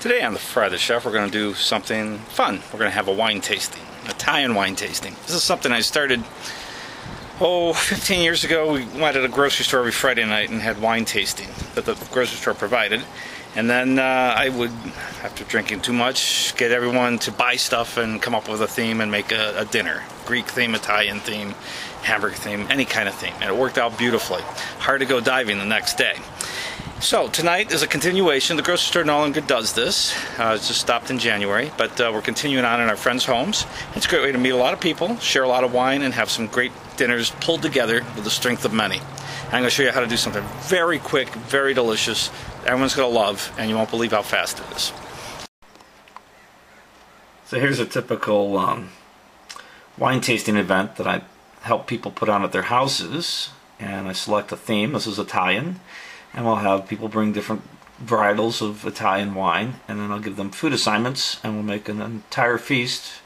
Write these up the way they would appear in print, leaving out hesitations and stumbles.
Today on the Fry the Chef, we're going to do something fun. We're going to have a wine tasting, Italian wine tasting. This is something I started, 15 years ago. We went to the grocery store every Friday night and had wine tasting that the grocery store provided. And then I would, after drinking too much, get everyone to buy stuff and come up with a theme and make a dinner. Greek theme, Italian theme, hamburger theme, any kind of theme. And it worked out beautifully. Hard to go diving the next day. So tonight is a continuation. The grocery store no longer does this. It's just stopped in January, but we're continuing on in our friends' homes. It's a great way to meet a lot of people, share a lot of wine, and have some great dinners pulled together with the strength of many. I'm going to show you how to do something very quick, very delicious, everyone's going to love, and you won't believe how fast it is. So here's a typical wine tasting event that I help people put on at their houses, and I select a theme. This is Italian. And we'll have people bring different varietals of Italian wine, and then I'll give them food assignments, and we'll make an entire feast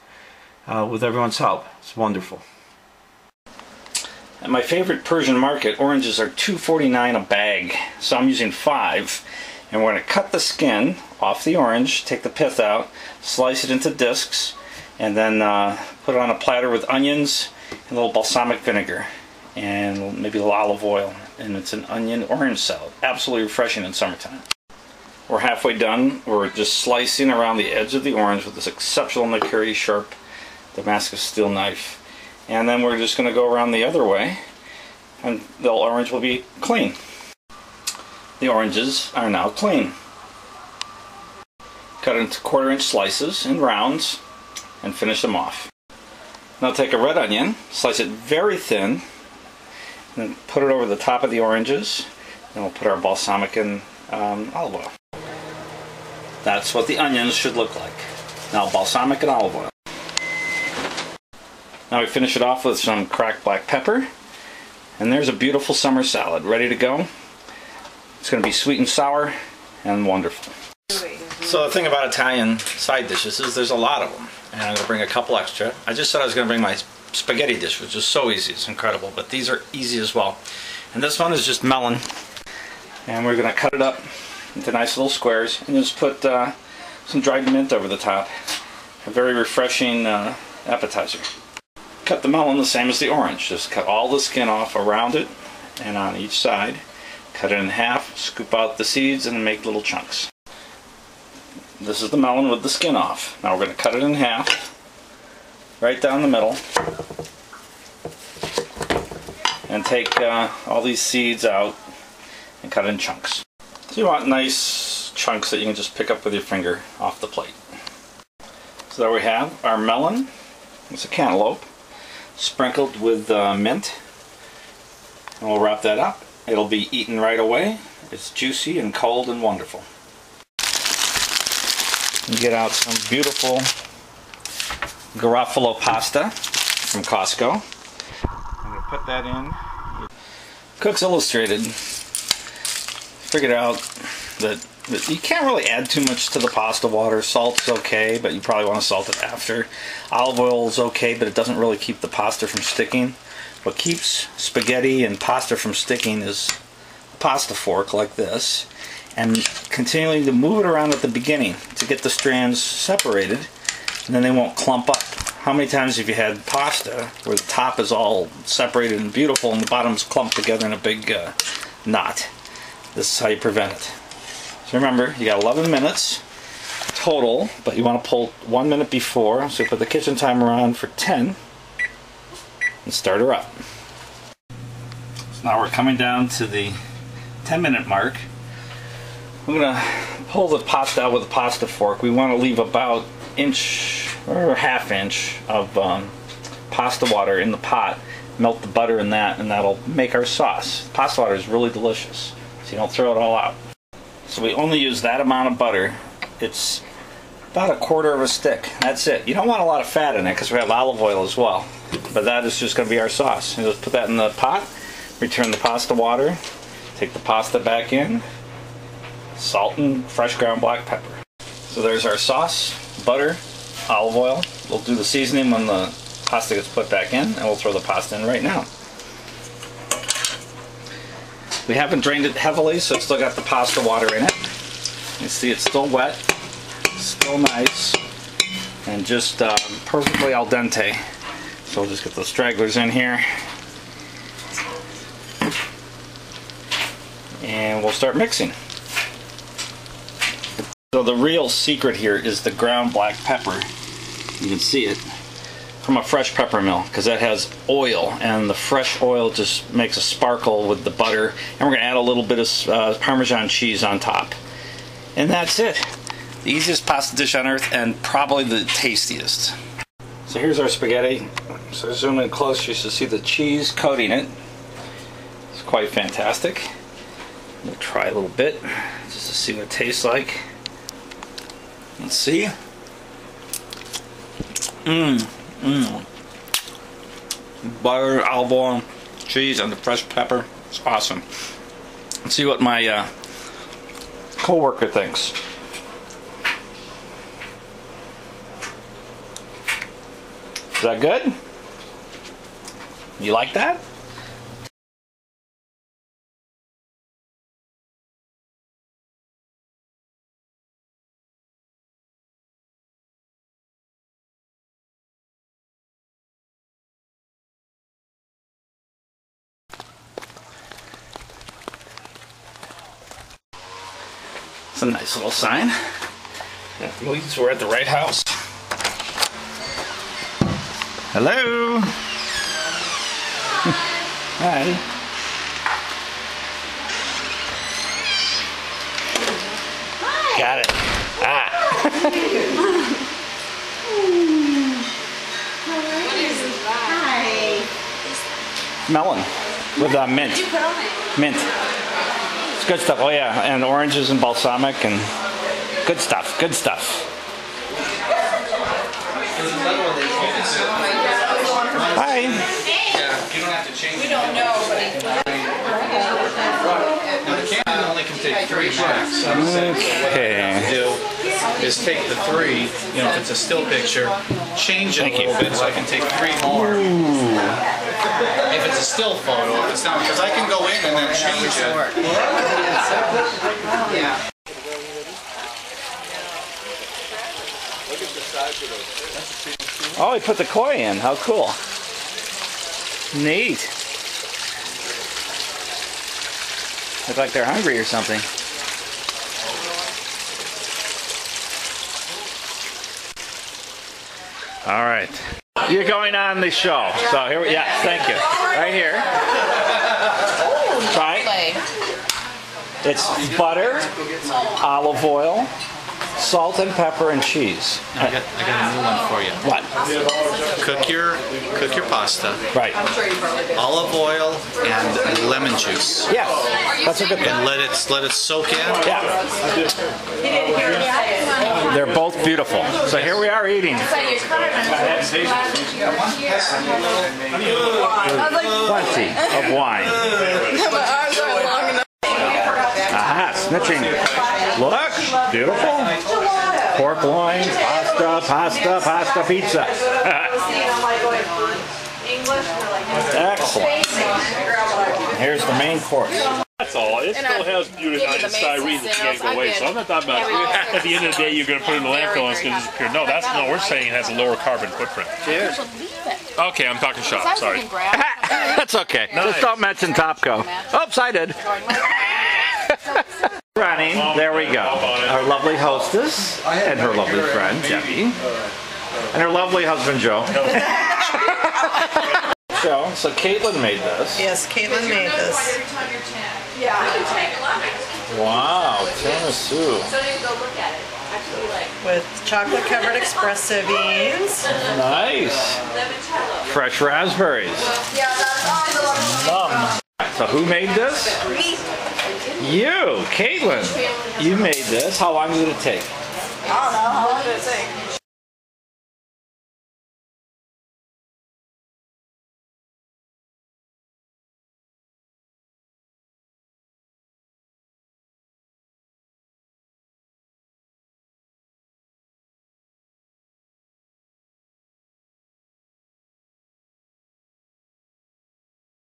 with everyone's help. It's wonderful. At my favorite Persian market, oranges are $2.49 a bag, so I'm using 5. And we're going to cut the skin off the orange, take the pith out, slice it into discs, and then put it on a platter with onions and a little balsamic vinegar, and maybe a little olive oil. And it's an onion orange salad. Absolutely refreshing in summertime. We're halfway done. We're just slicing around the edge of the orange with this exceptional mercury sharp Damascus steel knife. And then we're just going to go around the other way, and the orange will be clean. The oranges are now clean. Cut into 1/4-inch slices in rounds and finish them off. Now take a red onion, slice it very thin, and put it over the top of the oranges, and we'll put our balsamic and olive oil. That's what the onions should look like. Now balsamic and olive oil. Now we finish it off with some cracked black pepper, and there's a beautiful summer salad ready to go. It's going to be sweet and sour and wonderful. So the thing about Italian side dishes is there's a lot of them, and I'm going to bring a couple extra. I just said I was going to bring my spaghetti dish, which is so easy, it's incredible, but these are easy as well. And this one is just melon, and we're going to cut it up into nice little squares and just put some dried mint over the top. A very refreshing appetizer. Cut the melon the same as the orange, just cut all the skin off around it and on each side. Cut it in half, scoop out the seeds, and make little chunks. This is the melon with the skin off. Now we're going to cut it in half, right down the middle, and take all these seeds out and cut in chunks. So you want nice chunks that you can just pick up with your finger off the plate. So there we have our melon. It's a cantaloupe sprinkled with mint, and we'll wrap that up. It'll be eaten right away. It's juicy and cold and wonderful. You get out some beautiful Garofalo pasta from Costco. I'm going to put that in. Cooks Illustrated figured out that you can't really add too much to the pasta water. Salt's okay, but you probably want to salt it after. Olive oil is okay, but it doesn't really keep the pasta from sticking. What keeps spaghetti and pasta from sticking is a pasta fork like this, and continuing to move it around at the beginning to get the strands separated, and then they won't clump up. How many times have you had pasta where the top is all separated and beautiful and the bottom's clumped together in a big knot? This is how you prevent it. So remember, you got 11 minutes total, but you want to pull 1 minute before, so put the kitchen timer on for 10 and start her up. So now we're coming down to the 10-minute mark. I'm going to pull the pasta out with a pasta fork. We want to leave about inch or ½ inch of pasta water in the pot. Melt the butter in that, and that'll make our sauce. Pasta water is really delicious, so you don't throw it all out. So we only use that amount of butter. It's about 1/4 of a stick. That's it. You don't want a lot of fat in it because we have olive oil as well. But that is just going to be our sauce. You just put that in the pot, return the pasta water, take the pasta back in, salt and fresh ground black pepper. So there's our sauce, butter, olive oil. We'll do the seasoning when the pasta gets put back in, and we'll throw the pasta in right now. We haven't drained it heavily, so it's still got the pasta water in it. You see it's still wet. still nice, and just perfectly al dente. So we'll just get those stragglers in here. And we'll start mixing. So the real secret here is the ground black pepper. You can see it from a fresh pepper mill, because that has oil, and the fresh oil just makes a sparkle with the butter. And we're going to add a little bit of Parmesan cheese on top. And that's it. The easiest pasta dish on earth, and probably the tastiest. So here's our spaghetti. So zoom in close, you should see the cheese coating it. It's quite fantastic. We'll try a little bit just to see what it tastes like. Let's see. Butter, olive oil, cheese, and the fresh pepper. It's awesome. Let's see what my co-worker thinks. Is that good? You like that? It's a nice little sign. That means we're at the right house. Hello. Hi. Hi. Got it. Ah. What is that? Hi. Melon with mint. What did you put on it? Mint. It's good stuff. Oh yeah, and oranges and balsamic and good stuff. Good stuff. Hi. Yeah, you don't have to change it. We don't know, but Now the camera only can take 3 shots. So what I do is take the 3, you know, if it's a still picture, change it a little bit so I can take 3 more. If it's a still photo, if it's not, because I can go in and then change it. Yeah. Oh, he put the koi in. How cool. Neat. Look like they're hungry or something. All right. You're going on the show. So here, yeah, thank you. Right here. Try it. It's butter, olive oil, salt and pepper and cheese. I got a new one for you. What? Cook your pasta. Right. Olive oil and lemon juice. Yeah, that's a good thing. And let it soak in. Yeah. They're both beautiful. So here we are eating. plenty of wine. Aha, snitching. Look, beautiful. Pork loin, pasta, pizza. Excellent. Here's the main course. That's all. It still has styrene that can't go away. So I'm not talking about at the end of the day you're going to put it in the landfill and it's going to disappear. No, we're saying it has a lower carbon footprint. Cheers. Okay, I'm talking shop. Sorry. That's okay. Nice. Just don't mention Topco. Oops, I did. Running. There we go. Our lovely hostess and her lovely friend Debbie and her lovely husband Joe. So Caitlin made this. Yes, Caitlin made this. Wow, tiramisu. With chocolate covered espresso beans. Nice. Fresh raspberries. Yum. So who made this? You, Caitlin. You made this. How long did it take? I don't know. How long did it take?